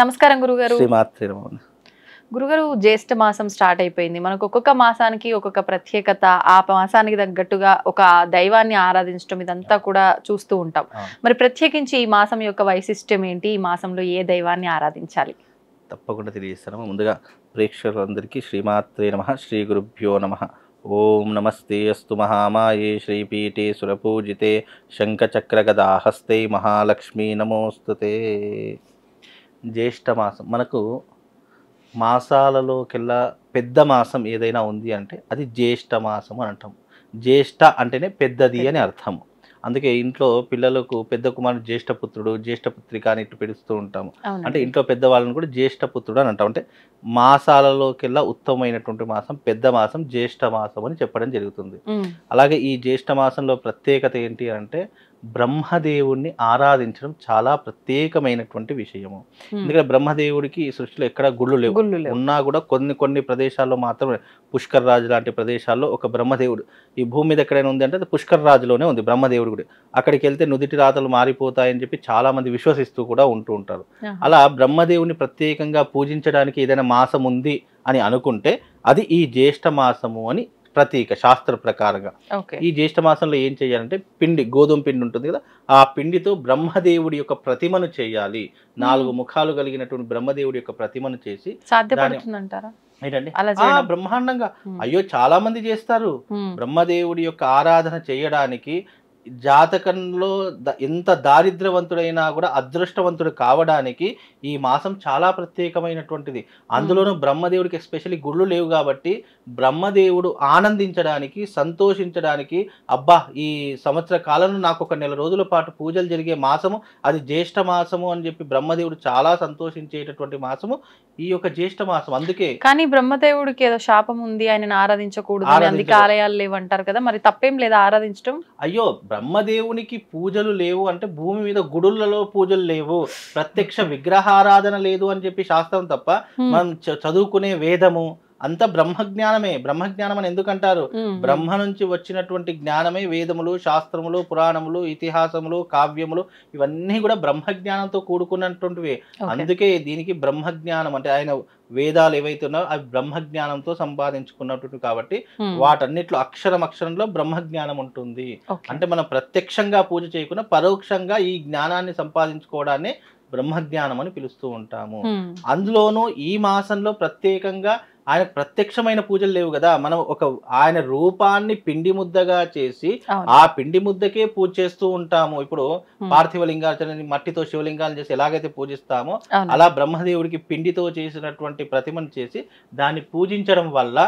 నమస్కారం గురుగారు. శ్రీమాత్రే నమః. గురుగారు, జ్యేష్ఠ మాసం స్టార్ట్ అయిపోయింది. మనకు ఒక్కొక్క మాసానికి ఒక్కొక్క ప్రత్యేకత, ఆ మాసానికి తగ్గట్టుగా ఒక దైవాన్ని ఆరాధించడం ఇదంతా కూడా చూస్తూ ఉంటాం. మరి ప్రత్యేకించి ఈ మాసం యొక్క వైశిష్ట్యం ఏంటి? ఈ మాసంలో ఏ దైవాన్ని ఆరాధించాలి? తప్పకుండా తెలియజేస్తాను. ముందుగా ప్రేక్షకులందరికీ శ్రీమాత్రే నమః, శ్రీ గురుభ్యో నమః. ఓం నమస్తే అస్తు మహామాయే శ్రీపీఠే సురపూజితే శంఖచక్రగదాహస్తే మహాలక్ష్మీ నమోస్తుతే. జ్యేష్ఠ మాసం మనకు మాసాలలోకెల్లా పెద్ద మాసం ఏదైనా ఉంది అంటే అది జ్యేష్ఠ మాసం అని అంటాం. జ్యేష్ఠ అంటేనే పెద్దది అని అర్థం. అందుకే ఇంట్లో పిల్లలకు పెద్ద కుమారుడు జ్యేష్ఠపుత్రుడు, జ్యేష్ఠపుత్రిక అని ఇట్లా పిలుస్తూ ఉంటాము. అంటే ఇంట్లో పెద్దవాళ్ళని కూడా జ్యేష్ఠపుత్రుడు అని అంటాం. అంటే మాసాలలోకెల్లా ఉత్తమమైనటువంటి మాసం పెద్ద మాసం జ్యేష్ఠ మాసం అని చెప్పడం జరుగుతుంది. అలాగే ఈ జ్యేష్ఠ మాసంలో ప్రత్యేకత ఏంటి అంటే బ్రహ్మదేవుణ్ణి ఆరాధించడం చాలా ప్రత్యేకమైనటువంటి విషయము. ఎందుకంటే బ్రహ్మదేవుడికి ఈ సృష్టిలో ఎక్కడ గుళ్ళు లేవు, ఉన్నా కూడా కొన్ని ప్రదేశాల్లో మాత్రమే. పుష్కర్ రాజు లాంటి ప్రదేశాల్లో ఒక బ్రహ్మదేవుడు ఈ భూమి మీద ఎక్కడైనా ఉంది అంటే అది పుష్కర్ రాజులోనే ఉంది బ్రహ్మదేవుడు గుడి. అక్కడికి వెళ్తే నుదిటి రాతలు మారిపోతాయని చెప్పి చాలా మంది విశ్వసిస్తూ కూడా ఉంటూ ఉంటారు. అలా బ్రహ్మదేవుని ప్రత్యేకంగా పూజించడానికి ఏదైనా మాసం ఉంది అని అనుకుంటే అది ఈ జ్యేష్ఠ మాసము అని ప్రతీక శాస్త్ర ప్రకారంగా. ఈ జ్యేష్ఠ మాసంలో ఏం చేయాలంటే గోధుమ పిండి ఉంటుంది కదా, ఆ పిండితో బ్రహ్మదేవుడి యొక్క ప్రతిమను చేయాలి. 4 ముఖాలు కలిగినటువంటి బ్రహ్మదేవుడి యొక్క ప్రతిమను చేసి ఏంటండి బ్రహ్మాండంగా అయ్యో చాలా మంది చేస్తారు. బ్రహ్మదేవుడి యొక్క ఆరాధన చేయడానికి జాతకంలో ఎంత దారిద్ర్యవంతుడైనా కూడా అదృష్టవంతుడు కావడానికి ఈ మాసం చాలా ప్రత్యేకమైనటువంటిది. అందులోనూ బ్రహ్మదేవుడికి ఎస్పెషల్లీ గుళ్ళు లేవు కాబట్టి బ్రహ్మదేవుడు ఆనందించడానికి, సంతోషించడానికి, అబ్బా ఈ సంవత్సర కాలంలో నాకు ఒక నెల రోజుల పాటు పూజలు జరిగే మాసము అది జ్యేష్ఠ మాసము అని చెప్పి బ్రహ్మదేవుడు చాలా సంతోషించేటటువంటి మాసము ఈ యొక్క జ్యేష్ఠ మాసం. అందుకే కానీ బ్రహ్మదేవుడికి ఏదో శాపం ఉంది, ఆయనను ఆరాధించకూడదు, అందుకే ఆలయాలు లేవు అంటారు కదా, మరి తప్పేం లేదా ఆరాధించడం? అయ్యో బ్రహ్మదేవునికి పూజలు లేవు అంటే భూమి మీద గుడులలో పూజలు లేవు, ప్రత్యక్ష విగ్రహారాధన లేదు అని చెప్పి శాస్త్రం తప్ప మనం చదువుకునే వేదము అంతా బ్రహ్మజ్ఞానమే. బ్రహ్మజ్ఞానం అని ఎందుకంటారు? బ్రహ్మ నుంచి వచ్చినటువంటి జ్ఞానమే వేదములు, శాస్త్రములు, పురాణములు, ఇతిహాసములు, కావ్యములు ఇవన్నీ కూడా బ్రహ్మజ్ఞానంతో కూడుకున్నటువంటివి. అందుకే దీనికి బ్రహ్మజ్ఞానం అంటే ఆయన వేదాలు ఏవైతే ఉన్నాయో అవి బ్రహ్మజ్ఞానంతో సంపాదించుకున్నట్టు కాబట్టి వాటన్నిట్లో అక్షరంలో బ్రహ్మజ్ఞానం ఉంటుంది. అంటే మనం ప్రత్యక్షంగా పూజ చేయకుండా పరోక్షంగా ఈ జ్ఞానాన్ని సంపాదించుకోవడాన్ని బ్రహ్మజ్ఞానం అని పిలుస్తూ ఉంటాము. అందులోనూ ఈ మాసంలో ప్రత్యేకంగా ఆయన ప్రత్యక్షమైన పూజలు లేవు కదా, మనం ఆయన రూపాన్ని పిండి ముద్దగా చేసి ఆ పిండి ముద్దకే పూజ చేస్తూ ఉంటాము. ఇప్పుడు పార్థివ లింగార్చనని మట్టితో శివలింగాలు చేసి ఎలాగైతే పూజిస్తామో అలా బ్రహ్మదేవుడికి పిండితో చేసినటువంటి ప్రతిమను చేసి దాన్ని పూజించడం వల్ల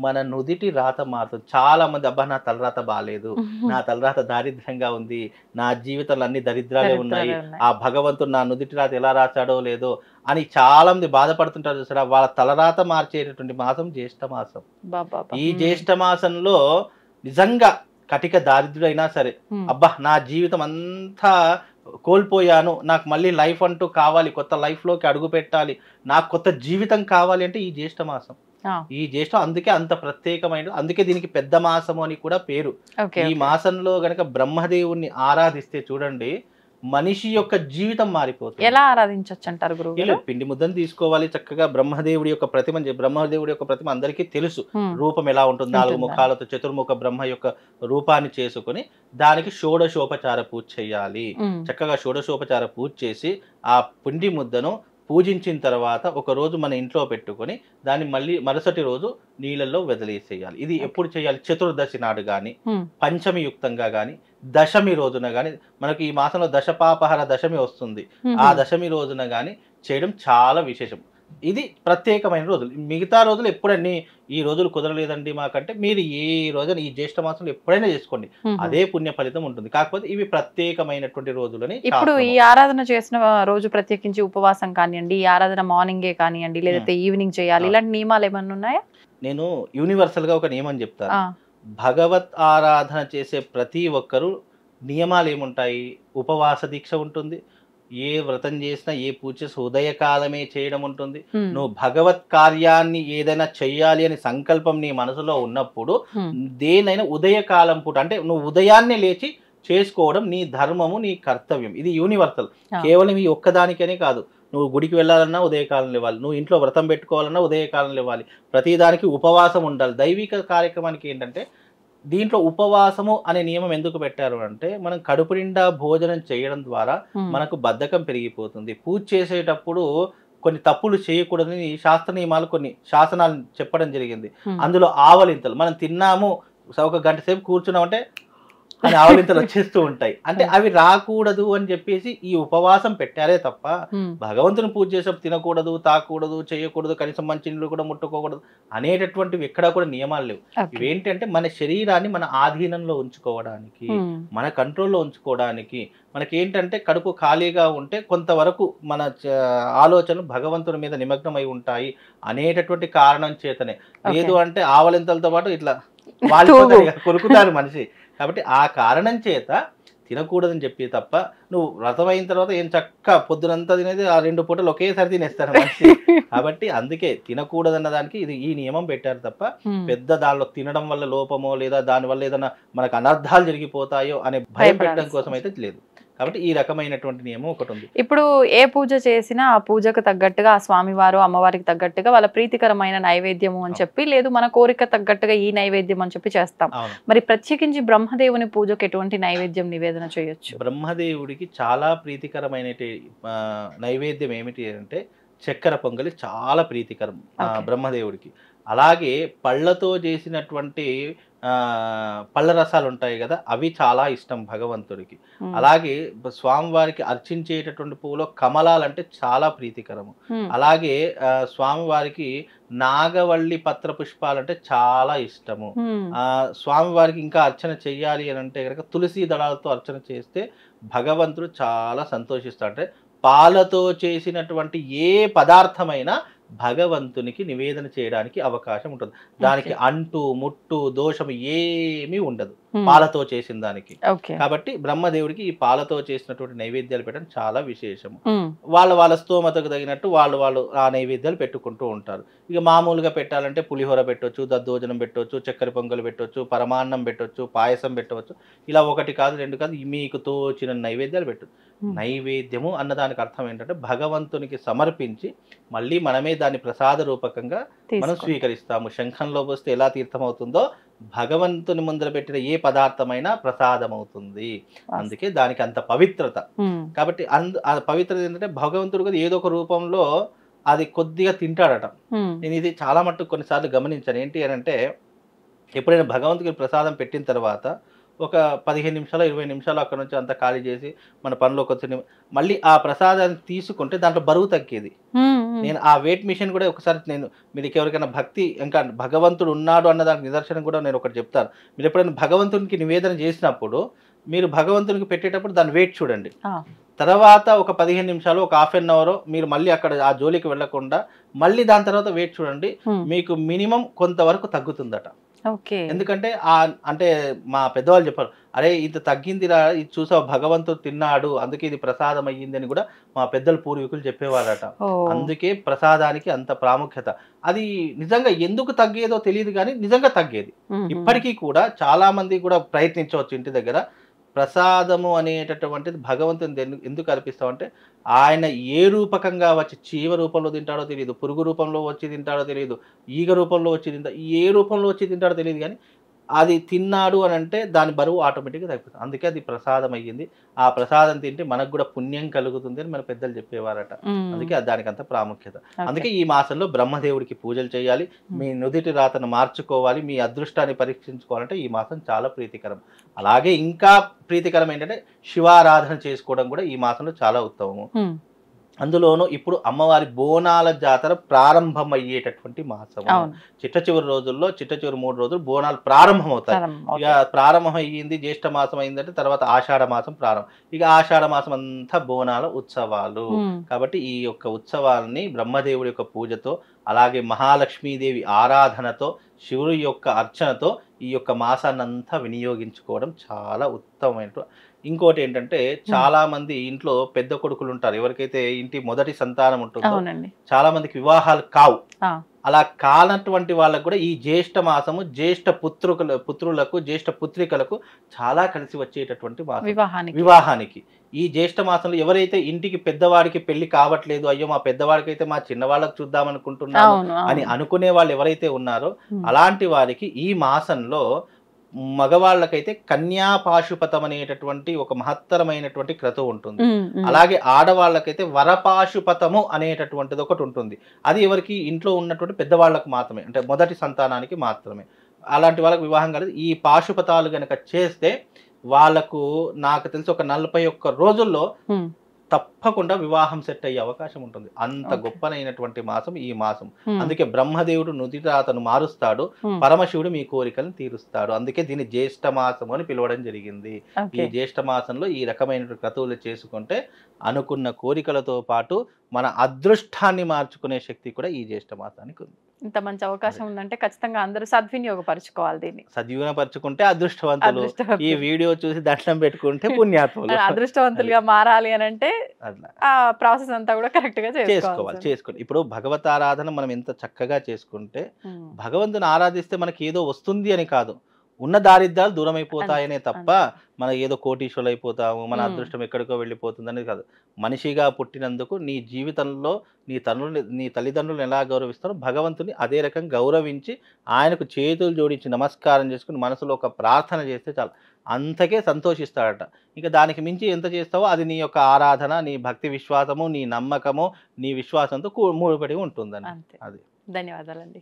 మన నుదిటి రాత మారుతుంది. చాలా మంది అబ్బా నా తలరాత బాగాలేదు, నా తలరాత దారిద్ర్యంగా ఉంది, నా జీవితంలో అన్ని దరిద్రాలే ఉన్నాయి, ఆ భగవంతుడు నా నుదిటి రాత ఎలా రాశాడో లేదో అని చాలా మంది బాధపడుతుంటారు. చూసారా, వాళ్ళ తలరాత మార్చేటటువంటి మాసం జ్యేష్ఠ మాసం. ఈ జ్యేష్ఠ మాసంలో నిజంగా కటిక దారిద్ర్యుడైనా సరే అబ్బా నా జీవితం అంతా కోల్పోయాను, నాకు మళ్ళీ లైఫ్ అంటూ కావాలి, కొత్త లైఫ్ లోకి అడుగు పెట్టాలి, నాకు కొత్త జీవితం కావాలి అంటే ఈ జ్యేష్ఠ మాసం. ఈ జ్యేష్ఠం అందుకే అంత ప్రత్యేకమైన, అందుకే దీనికి పెద్ద మాసము అని కూడా పేరు. ఈ మాసంలో గనక బ్రహ్మదేవుణ్ణి ఆరాధిస్తే చూడండి మనిషి యొక్క జీవితం మారిపోతుంది. ఎలా ఆరాధించవచ్చు అంటారు గురువు? పిండి ముద్దను తీసుకోవాలి, చక్కగా బ్రహ్మదేవుడి యొక్క ప్రతిమ అందరికీ తెలుసు రూపం ఎలా ఉంటుంది, 4 ముఖాలతో చతుర్ముఖ బ్రహ్మ యొక్క రూపాన్ని చేసుకుని దానికి షోడశోపచార పూజ చేయాలి. చక్కగా షోడశోపచార పూజ చేసి ఆ పిండి ముద్దను పూజించిన తర్వాత ఒక రోజు మన ఇంట్లో పెట్టుకొని దాన్ని మళ్ళీ మరుసటి రోజు నీళ్ళల్లో వదిలేసేయాలి. ఇది ఎప్పుడు చేయాలి? చతుర్దశి నాడు కానీ, పంచమి యుక్తంగా కానీ, దశమి రోజున కానీ. మనకి ఈ మాసంలో దశపాపహర దశమి వస్తుంది, ఆ దశమి రోజున కానీ చేయడం చాలా విశేషం. ఇది ప్రత్యేకమైన రోజులు. మిగతా రోజులు ఎప్పుడన్నీ ఈ రోజులు కుదరలేదండి మాకంటే మీరు ఏ రోజున ఈ జ్యేష్ఠ మాసంలో ఎప్పుడైనా చేసుకోండి, అదే పుణ్య ఫలితం ఉంటుంది. కాకపోతే ఇవి ప్రత్యేకమైనటువంటి రోజులని. ఇప్పుడు ఈ ఆరాధన చేసిన రోజు ప్రత్యేకించి ఉపవాసం కానివ్వండి, ఈ ఆరాధన మార్నింగే కానివ్వండి లేదంటే ఈవినింగ్ చేయాలి, ఇలాంటి నియమాలు ఏమన్నా ఉన్నాయా? నేను యూనివర్సల్ గా ఒక నియమం చెప్తాను. భగవత్ ఆరాధన చేసే ప్రతి ఒక్కరూ నియమాలు ఏముంటాయి? ఉపవాస దీక్ష ఉంటుంది, ఏ వ్రతం చేసినా ఏ పూజ చేసినా ఉదయకాలమే చేయడం ఉంటుంది. నువ్వు భగవత్ కార్యాన్ని ఏదైనా చెయ్యాలి అని సంకల్పం నీ మనసులో ఉన్నప్పుడు దేనైనా ఉదయకాలం పూట అంటే నువ్వు ఉదయాన్నే లేచి చేసుకోవడం నీ ధర్మము, నీ కర్తవ్యం. ఇది యూనివర్సల్, కేవలం ఈ ఒక్కదానికనే కాదు. నువ్వు గుడికి వెళ్ళాలన్నా ఉదయకాలం లేవాలి, నువ్వు ఇంట్లో వ్రతం పెట్టుకోవాలన్నా ఉదయకాలం లేవాలి, ప్రతిదానికి ఉపవాసం ఉండాలి. దైవిక కార్యక్రమానికి ఏంటంటే దీంట్లో ఉపవాసము అనే నియమం ఎందుకు పెట్టారు అంటే మనం కడుపు నిండా భోజనం చేయడం ద్వారా మనకు బద్ధకం పెరిగిపోతుంది. పూజ చేసేటప్పుడు కొన్ని తప్పులు చేయకూడదని శాస్త్ర నియమాలు కొన్ని శాసనాలు చెప్పడం జరిగింది. అందులో ఆవలింతలు మనం తిన్నాము ఒక గంట సేపు కూర్చున్నామంటే అని ఆవలింతలు వచ్చేస్తూ ఉంటాయి. అంటే అవి రాకూడదు అని చెప్పేసి ఈ ఉపవాసం పెట్టారే తప్ప భగవంతుని పూజ చేసేప్పుడు తినకూడదు, తాకూడదు, చేయకూడదు, కనీసం మంచినీళ్ళు కూడా ముట్టుకోకూడదు అనేటటువంటివి ఎక్కడా కూడా నియమాలు లేవు. ఇవేంటంటే మన శరీరాన్ని మన ఆధీనంలో ఉంచుకోవడానికి, మన కంట్రోల్లో ఉంచుకోవడానికి, మనకేంటంటే కడుపు ఖాళీగా ఉంటే కొంతవరకు మన ఆలోచనలు భగవంతుని మీద నిమగ్నమై ఉంటాయి అనేటటువంటి కారణం చేతనే. లేదు అంటే ఆవలింతలతో పాటు ఇట్లా వాళ్ళు కొరుకుతారు మనిషి. కాబట్టి ఆ కారణం చేత తినకూడదని చెప్పి తప్ప నువ్వు వ్రతం అయిన తర్వాత ఏం చక్క పొద్దునంతా తినేది ఆ 2 పూటలు ఒకేసారి తినేస్తారు మనిషి. కాబట్టి అందుకే తినకూడదన్న దానికి ఇది ఈ నియమం పెట్టారు తప్ప పెద్ద దానిలో తినడం వల్ల లోపమో లేదా దానివల్ల ఏదైనా మనకు అనర్థాలు జరిగిపోతాయో అనే భయం పెట్టడం కోసం అయితే లేదు. కాబట్టి ఈ రకమైనటువంటి నియమం ఒకటి ఉంది. ఇప్పుడు ఏ పూజ చేసినా ఆ పూజకు తగ్గట్టుగా ఆ స్వామివారు అమ్మవారికి తగ్గట్టుగా వాళ్ళ ప్రీతికరమైన నైవేద్యము అని చెప్పి, లేదు మన కోరిక తగ్గట్టుగా ఈ నైవేద్యం అని చెప్పి చేస్తాం. మరి ప్రత్యేకించి బ్రహ్మదేవుని పూజకు ఎటువంటి నైవేద్యం నివేదన చేయొచ్చు? బ్రహ్మదేవుడికి చాలా ప్రీతికరమైన నైవేద్యం ఏమిటి అంటే చక్కెర పొంగలి చాలా ప్రీతికరం బ్రహ్మదేవుడికి. అలాగే పళ్ళతో చేసినటువంటి పళ్ళ రసాలు ఉంటాయి కదా, అవి చాలా ఇష్టం భగవంతుడికి. అలాగే స్వామివారికి అర్చించేటటువంటి పువ్వులో కమలాలు అంటే చాలా ప్రీతికరము. అలాగే స్వామివారికి నాగవల్లి పత్ర పుష్పాలంటే చాలా ఇష్టము. స్వామివారికి ఇంకా అర్చన చెయ్యాలి అని అంటే కనుక తులసి దళాలతో అర్చన చేస్తే భగవంతుడు చాలా సంతోషిస్తాడు. అంటే పాలతో చేసినటువంటి ఏ పదార్థమైనా భగవంతునికి నివేదన చేయడానికి అవకాశం ఉంటుంది. దానికి అంటు ముట్టు దోషం ఏమీ ఉండదు పాలతో చేసిన దానికి. కాబట్టి బ్రహ్మదేవుడికి ఈ పాలతో చేసినటువంటి నైవేద్యాలు పెట్టడం చాలా విశేషము. వాళ్ళ స్తోమతకు తగినట్టు వాళ్ళు ఆ నైవేద్యాలు పెట్టుకుంటూ ఉంటారు. ఇక మామూలుగా పెట్టాలంటే పులిహోర పెట్టవచ్చు, దద్దోజనం పెట్టవచ్చు, చక్కెర పొంగలు పెట్టవచ్చు, పరమాన్నం పెట్టవచ్చు, పాయసం పెట్టవచ్చు. ఇలా 1 కాదు 2 కాదు మీకు తోచిన నైవేద్యాలు పెట్టచ్చు. నైవేద్యము అన్నదానికి అర్థం ఏంటంటే భగవంతునికి సమర్పించి మళ్ళీ మనమే దాన్ని ప్రసాద రూపకంగా మనం స్వీకరిస్తాము. శంఖంలో పోస్తే ఎలా తీర్థం అవుతుందో భగవంతుని ముందర పెట్టిన ఏ పదార్థమైనా ప్రసాదం అవుతుంది. అందుకే దానికి అంత పవిత్రత. కాబట్టి ఆ పవిత్రత ఏంటంటే భగవంతుడు కూడా ఏదో ఒక రూపంలో అది కొద్దిగా తింటాడట. నేను ఇది చాలా మట్టుకు కొన్నిసార్లు గమనించాను. ఏంటి అని అంటే ఎప్పుడైనా భగవంతుడికి ప్రసాదం పెట్టిన తర్వాత ఒక 15 నిమిషాలు 20 నిమిషాలు అక్కడ నుంచి అంతా ఖాళీ చేసి మన పనిలోకి వచ్చి మళ్ళీ ఆ ప్రసాదాన్ని తీసుకుంటే దాంట్లో బరువు తగ్గేది. నేను ఆ వెయిట్ మిషన్ కూడా ఒకసారి మీకు ఎవరికైనా భక్తి ఇంకా భగవంతుడు ఉన్నాడు అన్న దానికి నిదర్శనం కూడా నేను ఒకటి చెప్తాను. మీరు ఎప్పుడైనా భగవంతునికి నివేదన చేసినప్పుడు మీరు భగవంతునికి పెట్టేటప్పుడు దాని వెయిట్ చూడండి. తర్వాత ఒక 15 నిమిషాలు ఒక హాఫ్ అన్ అవర్ మీరు మళ్ళీ అక్కడ ఆ జోలికి వెళ్లకుండా మళ్ళీ దాని తర్వాత వెయిట్ చూడండి, మీకు మినిమం కొంతవరకు తగ్గుతుందట. ఎందుకంటే అంటే మా పెద్దవాళ్ళు చెప్పారు, అరే ఇంత తగ్గిందిరా, ఇది చూసావు భగవంతుడు తిన్నాడు అందుకే ఇది ప్రసాదం అయ్యింది అని కూడా మా పెద్దలు పూర్వీకులు చెప్పేవారట. అందుకే ప్రసాదానికి అంత ప్రాముఖ్యత. అది నిజంగా ఎందుకు తగ్గేదో తెలియదు కానీ నిజంగా తగ్గేది. ఇప్పటికీ కూడా చాలా మంది కూడా ప్రయత్నించవచ్చు ఇంటి దగ్గర. ప్రసాదము అనేటటువంటిది భగవంతుని ఎందుకు అర్పిస్తామంటే ఆయన ఏ రూపకంగా వచ్చి చీవ రూపంలో తింటాడో తెలియదు, పురుగు రూపంలో వచ్చి తింటాడో తెలియదు, ఈగ రూపంలో వచ్చి ఏ రూపంలో వచ్చి తింటాడో తెలియదు, కానీ అది తిన్నాడు అని అంటే దాని బరువు ఆటోమేటిక్గా తగ్గుతుంది. అందుకే అది ప్రసాదం అయ్యింది. ఆ ప్రసాదం తింటే మనకు కూడా పుణ్యం కలుగుతుంది అని మన పెద్దలు చెప్పేవారట. అందుకే దానికి అంత ప్రాముఖ్యత. అందుకే ఈ మాసంలో బ్రహ్మదేవుడికి పూజలు చేయాలి. మీ నుదిటి రాతను మార్చుకోవాలి, మీ అదృష్టాన్ని పరీక్షించుకోవాలంటే ఈ మాసం చాలా ప్రీతికరం. అలాగే ఇంకా ప్రీతికరం ఏంటంటే శివారాధన చేసుకోవడం కూడా ఈ మాసంలో చాలా ఉత్తమము. అందులోనూ ఇప్పుడు అమ్మవారి బోనాల జాతర ప్రారంభం అయ్యేటటువంటి మాసం. చిట్ట చివరి రోజుల్లో చిట్ట చివరి 3 రోజులు బోనాలు ప్రారంభం అవుతాయి. ఇక ప్రారంభం అయ్యింది, జ్యేష్ఠ మాసం అయిందంటే తర్వాత ఆషాఢ మాసం ప్రారంభం. ఇక ఆషాఢ మాసం అంతా బోనాల ఉత్సవాలు. కాబట్టి ఈ యొక్క ఉత్సవాలని బ్రహ్మదేవుడి యొక్క పూజతో అలాగే మహాలక్ష్మీదేవి ఆరాధనతో శివుడి యొక్క అర్చనతో ఈ యొక్క మాసాన్నంతా వినియోగించుకోవడం చాలా ఉత్తమమైన. ఇంకోటి ఏంటంటే చాలా మంది ఇంట్లో పెద్ద కొడుకులు ఉంటారు, ఎవరికైతే ఇంటి మొదటి సంతానం ఉంటుందో అవునండి. చాలా మందికి వివాహాలు కావు. ఆ, అలా కానటువంటి వాళ్ళకు కూడా ఈ జ్యేష్ఠ మాసము జ్యేష్ఠ పుత్రులకు జ్యేష్ఠ పుత్రికలకు చాలా కలిసి వచ్చేటటువంటి మాసం వివాహానికి. ఈ జ్యేష్ఠ మాసంలో ఎవరైతే ఇంటికి పెద్దవాడికి పెళ్లి కావట్లేదు, అయ్యో మా పెద్దవాడికైతే మా చిన్నవాళ్ళకి చూద్దాం అనుకుంటున్నాము అని అనుకునే వాళ్ళు ఎవరైతే ఉన్నారో అలాంటి వారికి ఈ మాసంలో మగవాళ్ళకైతే కన్యాపాశుపతం అనేటటువంటి ఒక మహత్తరమైనటువంటి క్రతువు ఉంటుంది. అలాగే ఆడవాళ్ళకైతే వరపాశుపతము అనేటటువంటిది ఒకటి ఉంటుంది. అది ఎవరికి ఇంట్లో ఉన్నటువంటి పెద్దవాళ్ళకు మాత్రమే, అంటే మొదటి సంతానానికి మాత్రమే. అలాంటి వాళ్ళకి వివాహం కాలేదు. ఈ పాశుపతాలు గనక చేస్తే వాళ్ళకు నాకు తెలిసి ఒక 41 రోజుల్లో తప్పకుండా వివాహం సెట్ అయ్యే అవకాశం ఉంటుంది. అంత గొప్పనైనటువంటి మాసం ఈ మాసం. అందుకే బ్రహ్మదేవుడు నుదిరాతను మారుస్తాడు, పరమశివుడు మీ కోరికలను తీరుస్తాడు. అందుకే దీన్ని జ్యేష్ఠ మాసం అని పిలవడం జరిగింది. ఈ జ్యేష్ఠ మాసంలో ఈ రకమైన క్రతువులు చేసుకుంటే అనుకున్న కోరికలతో పాటు మన అదృష్టాన్ని మార్చుకునే శక్తి కూడా ఈ జ్యేష్ఠ మాసానికి ఉంది. ఇంత మంచి అవకాశం ఉందంటే ఖచ్చితంగా అందరూ సద్వినియోగపరచుకోవాలి. దీన్ని సద్వినియోగపరుచుకుంటే అదృష్టవంతులు, ఈ వీడియో చూసి దండం పెట్టుకుంటే పుణ్యాత్ములు. అదృష్టవంతులుగా మారాలి అని అంటే ఆ ప్రాసెస్ అంతా కూడా కరెక్ట్ గా చేసుకోవాలి. ఇప్పుడు భగవతారాధన మనం ఎంత చక్కగా చేసుకుంటే, భగవంతుని ఆరాధిస్తే మనకి ఏదో వస్తుంది అని కాదు, ఉన్న దారిద్ర్యాలు దూరం అయిపోతాయనే తప్ప మన ఏదో కోటీశ్వరులు అయిపోతాము, మన అదృష్టం ఎక్కడికో వెళ్ళిపోతుంది అనేది కాదు. మనిషిగా పుట్టినందుకు నీ జీవితంలో నీ తల్లిదండ్రులను ఎలా గౌరవిస్తారో భగవంతుని అదే రకం గౌరవించి ఆయనకు చేతులు జోడించి నమస్కారం చేసుకుని మనసులో ఒక ప్రార్థన చేస్తే చాలు, అంతకే సంతోషిస్తాడట. ఇంకా దానికి మించి ఎంత చేస్తావో అది నీ యొక్క ఆరాధన, నీ భక్తి విశ్వాసము, నీ నమ్మకము, నీ విశ్వాసంతో ముడిపడి ఉంటుందని. అది. ధన్యవాదాలండి.